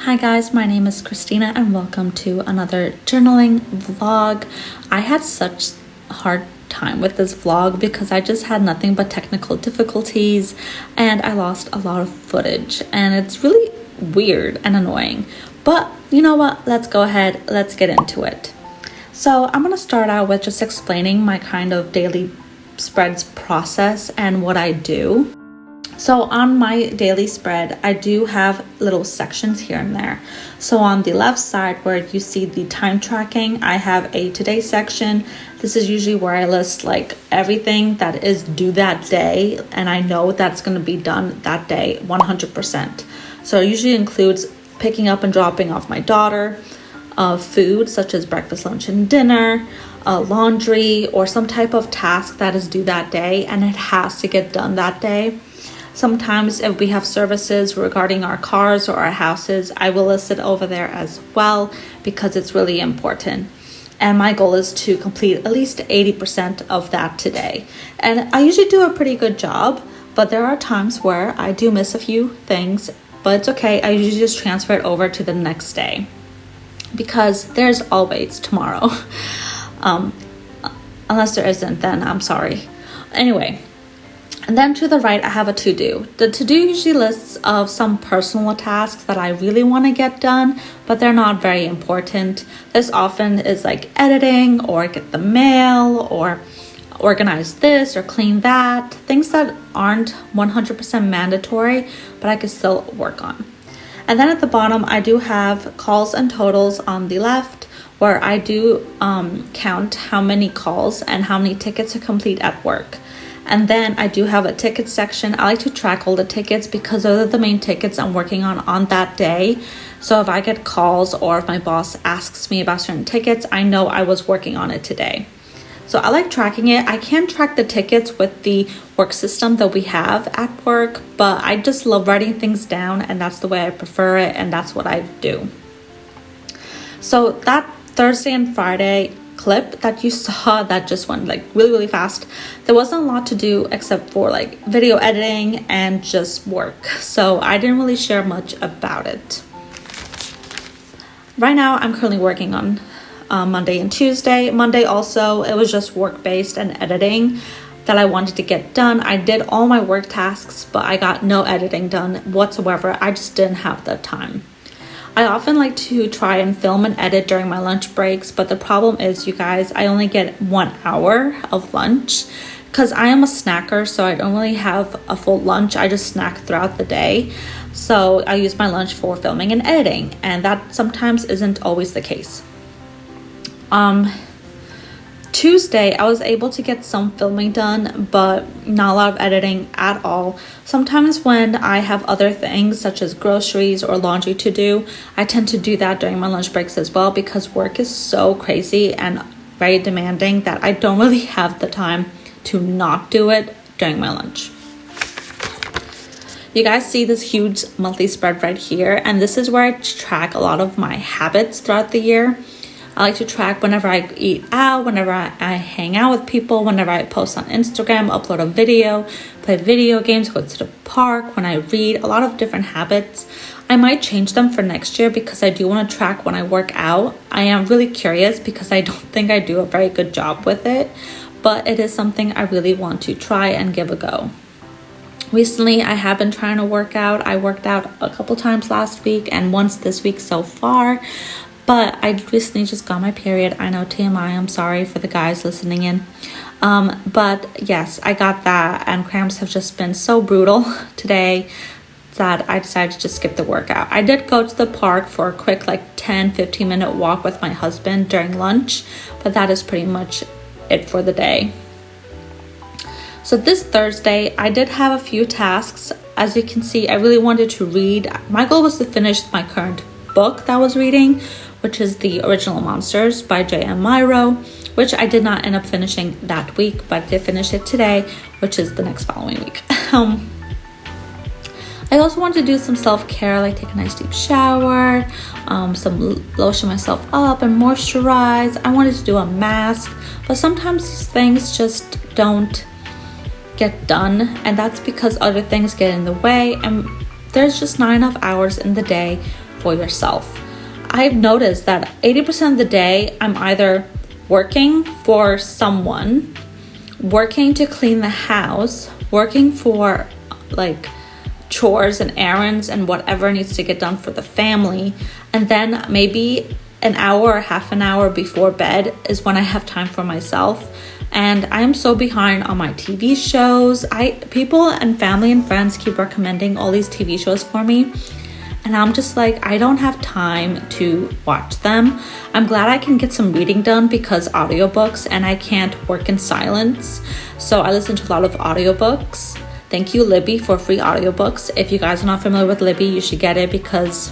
Hi guys, my name is Christina and welcome to another journaling vlog. I had such a hard time with this vlog because I just had nothing but technical difficulties and I lost a lot of footage and it's really weird and annoying. But you know what? Let's go ahead, let's get into it. So I'm gonna start out with just explaining my kind of daily spreads process and what I do. So on my daily spread, I do have little sections here and there. So on the left side where you see the time tracking, I have a today section. This is usually where I list like everything that is due that day and I know that's going to be done that day 100%. So it usually includes picking up and dropping off my daughter, food such as breakfast, lunch, and dinner, laundry, or some type of task that is due that day and it has to get done that day. Sometimes if we have services regarding our cars or our houses, I will list it over there as well because it's really important. And my goal is to complete at least 80% of that today. And I usually do a pretty good job, but there are times where I do miss a few things, but it's okay. I usually just transfer it over to the next day because there's always tomorrow. Unless there isn't, then I'm sorry. Anyway. And then to the right, I have a to-do. The to-do usually lists of some personal tasks that I really want to get done, but they're not very important. This often is like editing or get the mail or organize this or clean that. Things that aren't 100% mandatory, but I can still work on. And then at the bottom, I do have calls and totals on the left, where I do count how many calls and how many tickets are complete at work. And then I do have a ticket section. I like to track all the tickets because those are the main tickets I'm working on that day. So if I get calls or if my boss asks me about certain tickets, I know I was working on it today. So I like tracking it. I can track the tickets with the work system that we have at work, but I just love writing things down and that's the way I prefer it and that's what I do. So that Thursday and Friday clip that you saw that just went like really fast, there wasn't a lot to do except for like video editing and just work, so I didn't really share much about it. Right now I'm currently working on Monday and Tuesday. Monday also, it was just work based and editing that I wanted to get done. I did all my work tasks, but I got no editing done whatsoever. I just didn't have the time. I often like to try and film and edit during my lunch breaks, but the problem is, you guys, I only get 1 hour of lunch because I am a snacker, so I don't really have a full lunch. I just snack throughout the day. So I use my lunch for filming and editing, and that sometimes isn't always the case. Tuesday, I was able to get some filming done, but not a lot of editing at all. Sometimes when I have other things such as groceries or laundry to do, I tend to do that during my lunch breaks as well because work is so crazy and very demanding that I don't really have the time to not do it during my lunch. You guys see this huge monthly spread right here, and this is where I track a lot of my habits throughout the year. I like to track whenever I eat out, whenever I hang out with people, whenever I post on Instagram, upload a video, play video games, go to the park, when I read, a lot of different habits. I might change them for next year because I do want to track when I work out. I am really curious because I don't think I do a very good job with it, but it is something I really want to try and give a go. Recently, I have been trying to work out. I worked out a couple times last week and once this week so far. But I recently just got my period. I know, TMI, I'm sorry for the guys listening in. But yes, I got that and cramps have just been so brutal today that I decided to just skip the workout. I did go to the park for a quick like 10-15 minute walk with my husband during lunch, but that is pretty much it for the day. So this Thursday, I did have a few tasks. As you can see, I really wanted to read. My goal was to finish my current book that I was reading, which is The Original Monsters by J.M. Myro, which I did not end up finishing that week, but I did finish it today, which is the next following week. I also wanted to do some self-care, like take a nice deep shower, lotion myself up and moisturize. I wanted to do a mask, but sometimes these things just don't get done, and that's because other things get in the way, and there's just not enough hours in the day for yourself. I've noticed that 80% of the day I'm either working for someone, working to clean the house, working for like chores and errands and whatever needs to get done for the family, and then maybe an hour or half an hour before bed is when I have time for myself. And I'm so behind on my TV shows. People and family and friends keep recommending all these TV shows for me, and I'm just like, I don't have time to watch them. I'm glad I can get some reading done because audiobooks, and I can't work in silence, so I listen to a lot of audiobooks. Thank you, Libby, for free audiobooks. If you guys are not familiar with Libby, you should get it because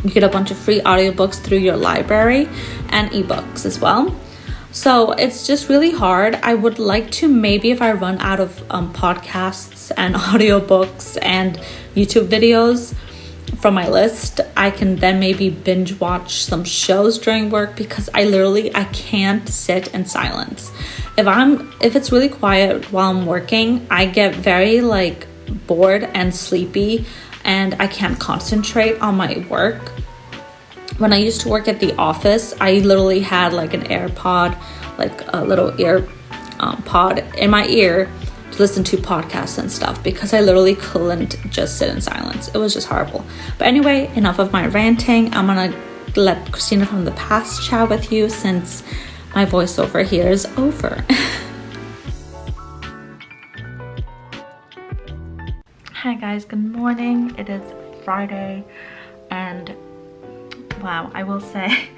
you get a bunch of free audiobooks through your library and ebooks as well. So it's just really hard. I would like to, maybe if I run out of podcasts and audiobooks and YouTube videos from my list, I can then maybe binge watch some shows during work, because I can't sit in silence. If it's really quiet while I'm working, I get very like bored and sleepy, and I can't concentrate on my work. When I used to work at the office, I literally had like an AirPod, like a little ear pod in my ear to listen to podcasts and stuff, because I literally couldn't just sit in silence. It was just horrible. But anyway, enough of my ranting. I'm gonna let Christina from the past chat with you, since my voiceover here is over. Hi guys, good morning. It is Friday, and wow, I will say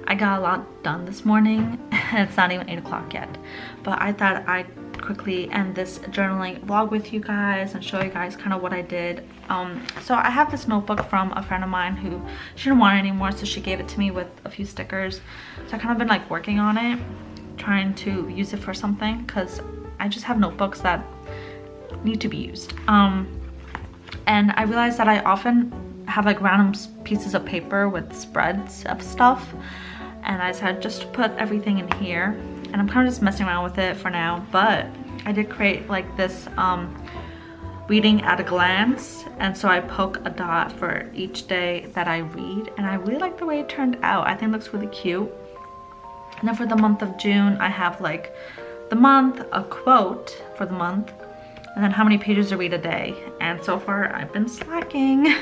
I got a lot done this morning. It's not even 8 o'clock yet, but I thought I'd quickly end this journaling vlog with you guys and show you guys kind of what I did. So I have this notebook from a friend of mine who she didn't want it anymore, so she gave it to me with a few stickers. So I kind of been like working on it, trying to use it for something, because I just have notebooks that need to be used. And I realized that I often have like random pieces of paper with spreads of stuff, and I decided just to put everything in here, and I'm kind of just messing around with it for now. But I did create like this reading at a glance, and so I poke a dot for each day that I read, and I really like the way it turned out. I think it looks really cute. And then for the month of June, I have like the month, a quote for the month, and then how many pages to read a day. And so far I've been slacking.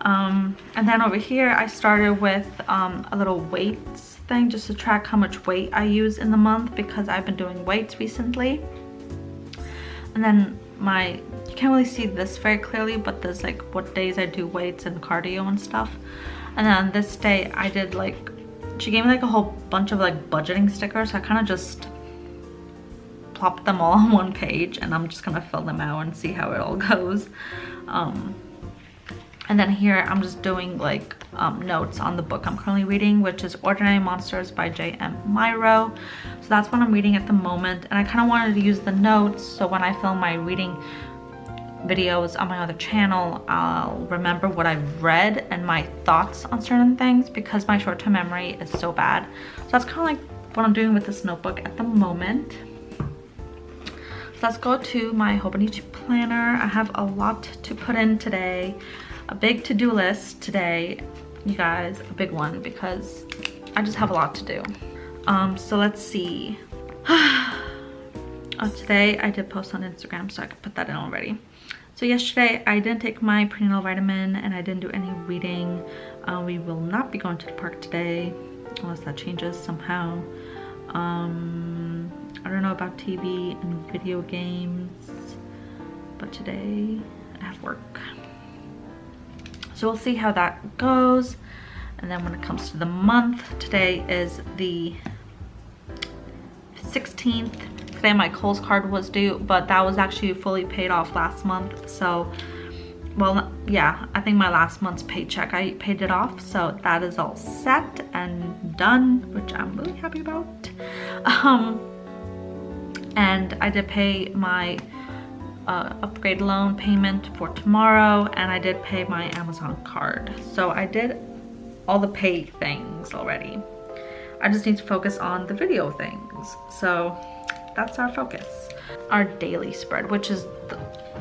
And then over here I started with a little weights thing, just to track how much weight I use in the month, because I've been doing weights recently. And then you can't really see this very clearly, but there's like what days I do weights and cardio and stuff. And then on this day I did like, she gave me like a whole bunch of like budgeting stickers, so I kind of just plopped them all on one page, and I'm just gonna fill them out and see how it all goes. And then here I'm just doing like notes on the book I'm currently reading, which is Ordinary Monsters by J.M. Myro. So that's what I'm reading at the moment, and I kind of wanted to use the notes so when I film my reading videos on my other channel, I'll remember what I've read and my thoughts on certain things, because my short-term memory is so bad. So that's kind of like what I'm doing with this notebook at the moment. So let's go to my hobonichi planner. I have a lot to put in today. A big to-do list today, you guys, a big one, because I just have a lot to do. So let's see. Today I did post on Instagram, so I could put that in already. So yesterday I didn't take my prenatal vitamin, and I didn't do any reading. We will not be going to the park today, unless that changes somehow. I don't know about TV and video games, but today I have work. So we'll see how that goes. And then when it comes to the month, today is the 16th. Today my Kohl's card was due, but that was actually fully paid off last month. So, well, yeah, I think my last month's paycheck, I paid it off. So that is all set and done, which I'm really happy about. And I did pay my upgrade loan payment for tomorrow, and I did pay my Amazon card. So I did all the pay things already. I just need to focus on the video things. So that's our focus. Our daily spread, which is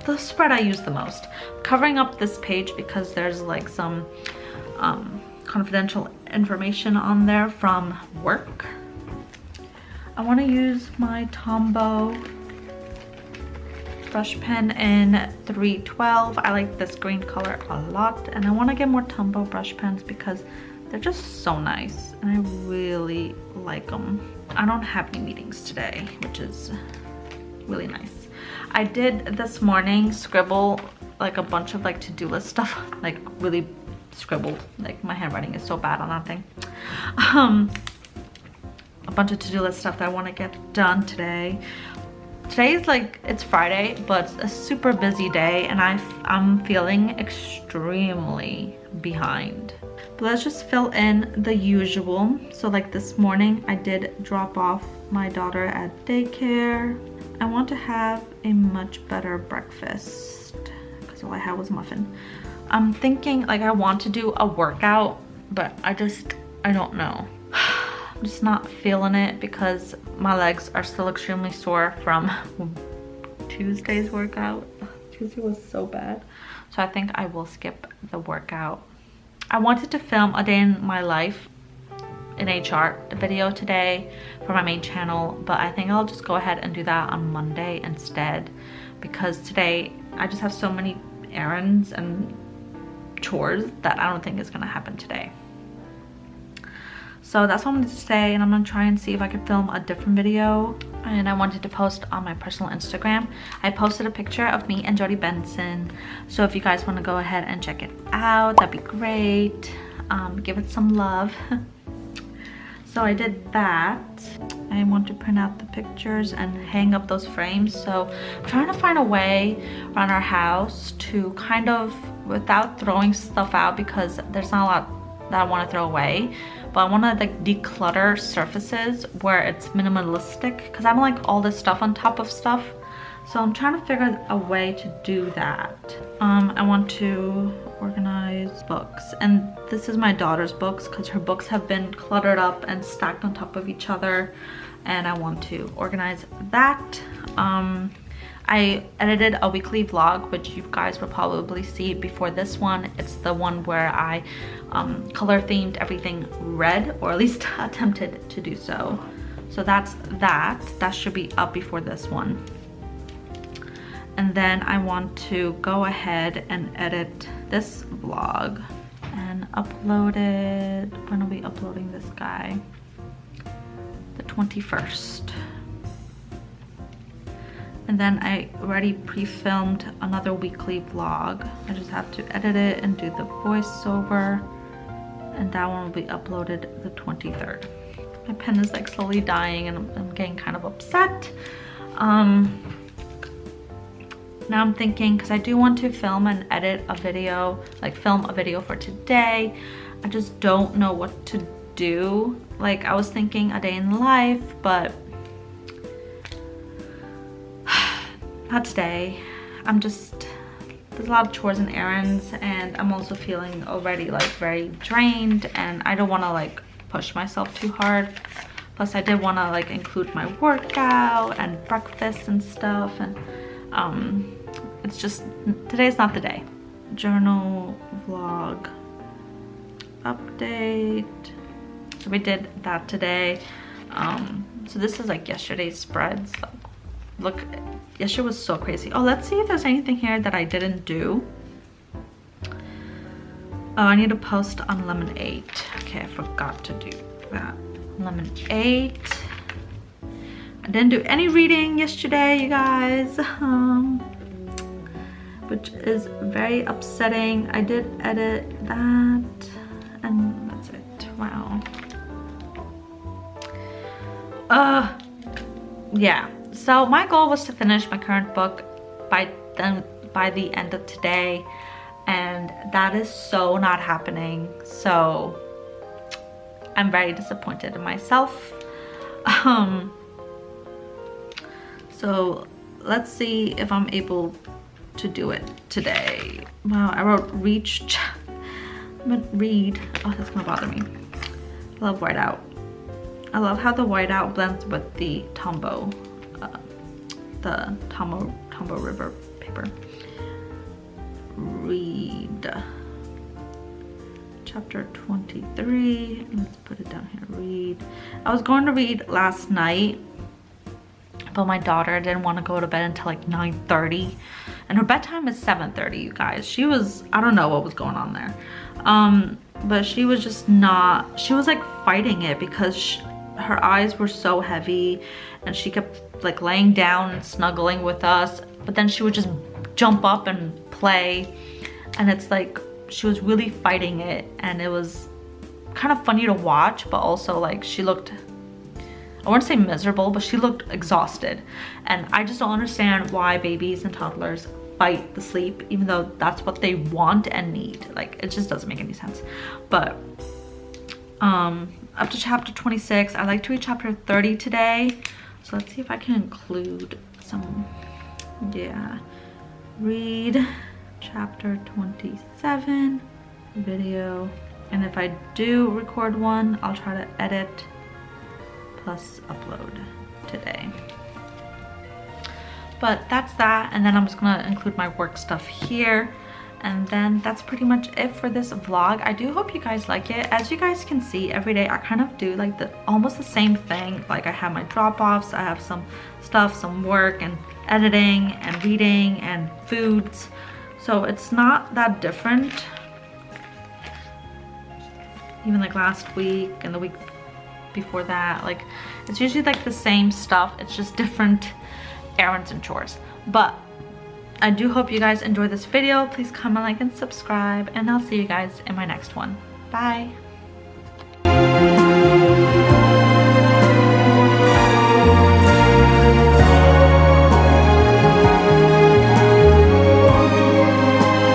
the spread I use the most. Covering up this page because there's like some confidential information on there from work. I want to use my Tombow brush pen in 312. I like this green color a lot, and I want to get more Tombow brush pens because they're just so nice and I really like them. I don't have any meetings today, which is really nice. I did this morning scribble like a bunch of like to-do list stuff, like really scribbled. Like my handwriting is so bad on that thing. A bunch of to-do list stuff that I want to get done today. Today is like, it's Friday, but it's a super busy day and I'm feeling extremely behind. But let's just fill in the usual. So like this morning I did drop off my daughter at daycare. I want to have a much better breakfast because all I had was a muffin. I'm thinking like I want to do a workout, but I don't know. I'm just not feeling it because my legs are still extremely sore from Tuesday's workout. Tuesday was so bad. So I think I will skip the workout. I wanted to film a day in my life in HR video today for my main channel, but I think I'll just go ahead and do that on Monday instead because today I just have so many errands and chores that I don't think is gonna happen today. So that's what I'm gonna do today, and I'm gonna try and see if I can film a different video. And I wanted to post on my personal Instagram. I posted a picture of me and Jody Benson. So if you guys wanna go ahead and check it out, that'd be great. Give it some love. So I did that. I want to print out the pictures and hang up those frames. So I'm trying to find a way around our house to kind of, without throwing stuff out because there's not a lot that I want to throw away, but I want to like declutter surfaces where it's minimalistic because I don't like all this stuff on top of stuff. So I'm trying to figure a way to do that. I want to organize books, and this is my daughter's books because her books have been cluttered up and stacked on top of each other, and I want to organize that. I edited a weekly vlog, which you guys will probably see before this one. It's the one where I color themed everything red, or at least attempted to do so. So that's that. That should be up before this one. And then I want to go ahead and edit this vlog and upload it. When are we uploading this guy? The 21st. And then I already pre-filmed another weekly vlog. I just have to edit it and do the voiceover. And that one will be uploaded the 23rd. My pen is like slowly dying and I'm getting kind of upset. Now I'm thinking, because I do want to film and edit a video, like film a video for today. I just don't know what to do. Like I was thinking a day in life, but not today. there's a lot of chores and errands, and I'm also feeling already like very drained, and I don't want to like push myself too hard. Plus I did want to like include my workout and breakfast and stuff, and it's just, today's not the day. Journal vlog update. So we did that today. So this is like yesterday's spreads. Look, yesterday was so crazy. Oh, let's see if there's anything here that I didn't do. Oh, I need to post on Lemon 8. Okay, I forgot to do that. Lemon 8. I didn't do any reading yesterday, you guys. Which is very upsetting. I did edit that, and that's it. Wow. Yeah. So my goal was to finish my current book by the end of today, and that is so not happening. So I'm very disappointed in myself. So let's see if I'm able to do it today. Wow, I wrote read. Oh, that's gonna bother me. I love whiteout. I love how the whiteout blends with the Tombow River paper. Read. chapter 23. Let's put it down here. Read. I was going to read last night, but my daughter didn't want to go to bed until like 9:30, and her bedtime is 7:30. You guys, she was, I don't know what was going on there, but she was just not, she was like fighting it because her eyes were so heavy, and she kept like laying down and snuggling with us, but then she would just jump up and play, and it's like she was really fighting it, and it was kind of funny to watch, but also like she looked, I wouldn't say miserable, but she looked exhausted. And I just don't understand why babies and toddlers fight the sleep, even though that's what they want and need. Like, it just doesn't make any sense. But up to chapter 26, I like to read chapter 30 today. So let's see if I can include some, yeah. Read chapter 27 video. And if I do record one, I'll try to edit plus upload today. But that's that, and then I'm just gonna include my work stuff here, and then that's pretty much it for this vlog. I do hope you guys like it. As you guys can see, every day I kind of do like almost the same thing. Like, I have my drop-offs, I have some stuff, some work and editing and reading and foods, so it's not that different. Even like last week and the week before that, like, it's usually like the same stuff, it's just different errands and chores. But I do hope you guys enjoyed this video. Please comment, like, and subscribe, and I'll see you guys in my next one. Bye.